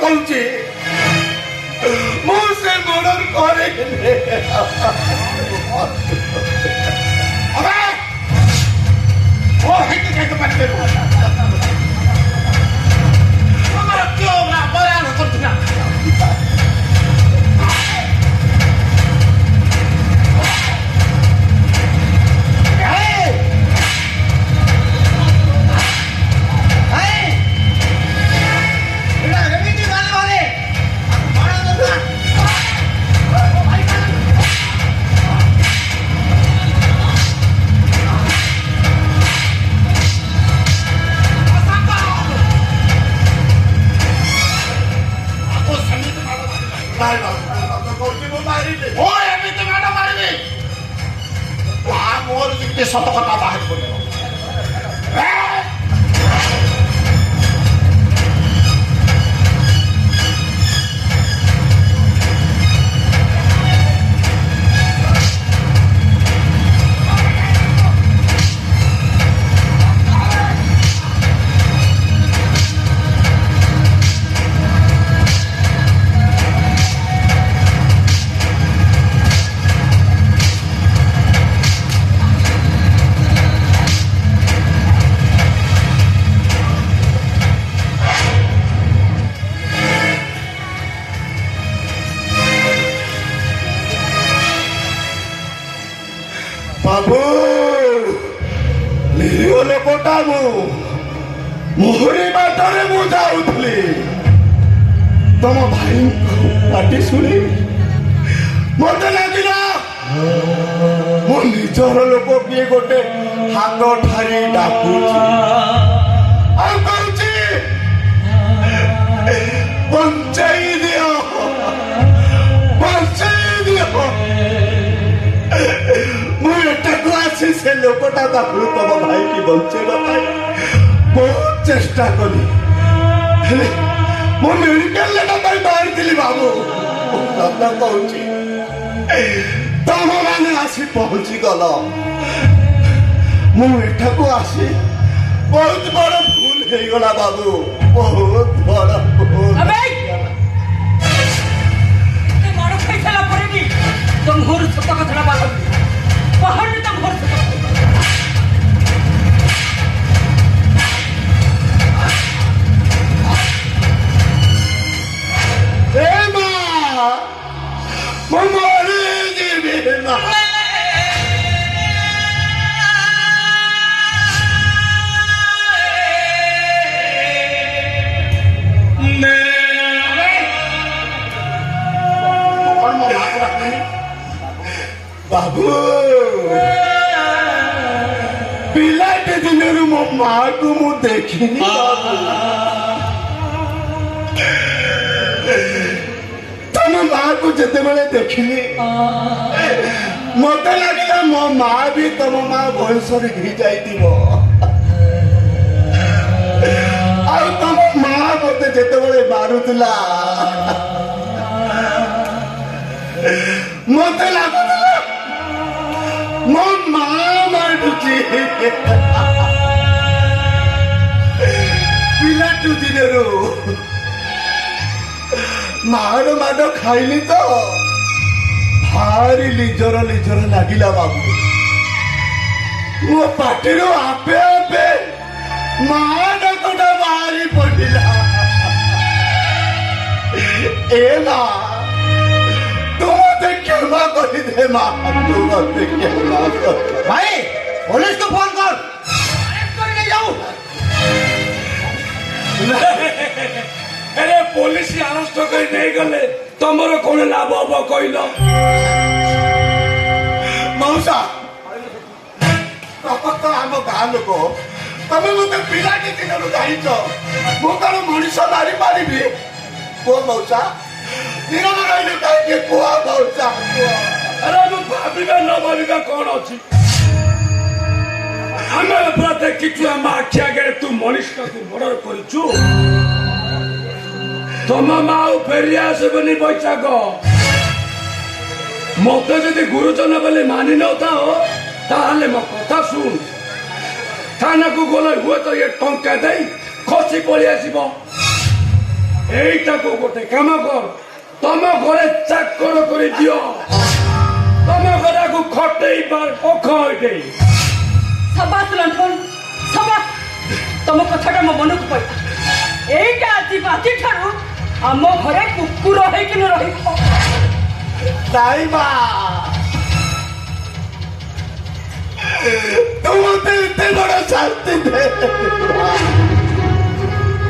କହୁଛି ମୁଁ ସେ ମର୍ଡର କରେ ସତ କଥା ବାହାର କରିବ बाबू निरीह लोकटा मोहरी बाटरे मु जाऊली तुम भाई पाटी शुणी मत लगे मो निजर लोक किए गोटे हाथ ठारी डाकुची बंचाई दियो आसी से लोकटा पाखु तुम भाई की बंचेगा बहुत चेष्टा कली मु मेडिकल बाहर थी बाबू कहूँ तुम मैंने आसी पहुंची गल मुठा को आसी बहुत बड़ भूल हो गला बाबू बहुत बड़ भूल तुम घर सत कथा बाहर बाहर तुम घर बाबू पिलाटे दिन मो माँ को मु देखनी तुम माँ को जिते बड़े देखनी मत लगे मो माँ भी तुम माँ बयस ही जाइए तुम माँ मत जिते बड़े मारुला मत लगुला मो माँ मारुची पिलाटू दिन माड़ माड़ खाइली तो भारी लिजर लिजर लगिला बाबू मो पाटिर आपे आपे माँ डाकटा बाहरी पड़ा ए माँ क्षमा कर दे माँ क्षमा भाई पुलिस को फोन कर करके जाओ अरे पुलिस अरेस्ट कर नहीं गले तुमर कौन लाभ हम कहल मौसा प्रपक्ष आम गाँ लोक तमें मत पिला दिन जाइच मुझे मनीष मारी पारि पुह मौसा नीरव रही कहीं कुआ मौसा अरे भाविका न भाविका कौन अच्छी आम पूरा देखी आम आखि आगे तू मनीष का मर्डर करू तुम माँ फेरी आसबनी बैशाख मत जदि गुरुजन बोले मानि न ताहले मो कथा शुण थाना को गले हुए तो ये टंका दे खसी पलि आसब এইটাକୁ ଗୋଟେ କାମ କର ତମ ଘରେ ଚାକର କରି ଦିଅ ତମ ଘରକୁ ଖଟେଇ ବାର ପଖ ଏଇଠି ସବାସ ଲଣ୍ଠନ ସବାସ ତମ କଥାଟା ମୋ ମନକୁ ପଇଲା ଏଇଟା ଆଜିଠାରୁ ଆମ ଘରେ କୁକୁର ହେଇକିନି ରହିବ ନାଇଁ ମା ତୁ ମତେ ଏତେ ବଡ ଶାସ୍ତି ଦେ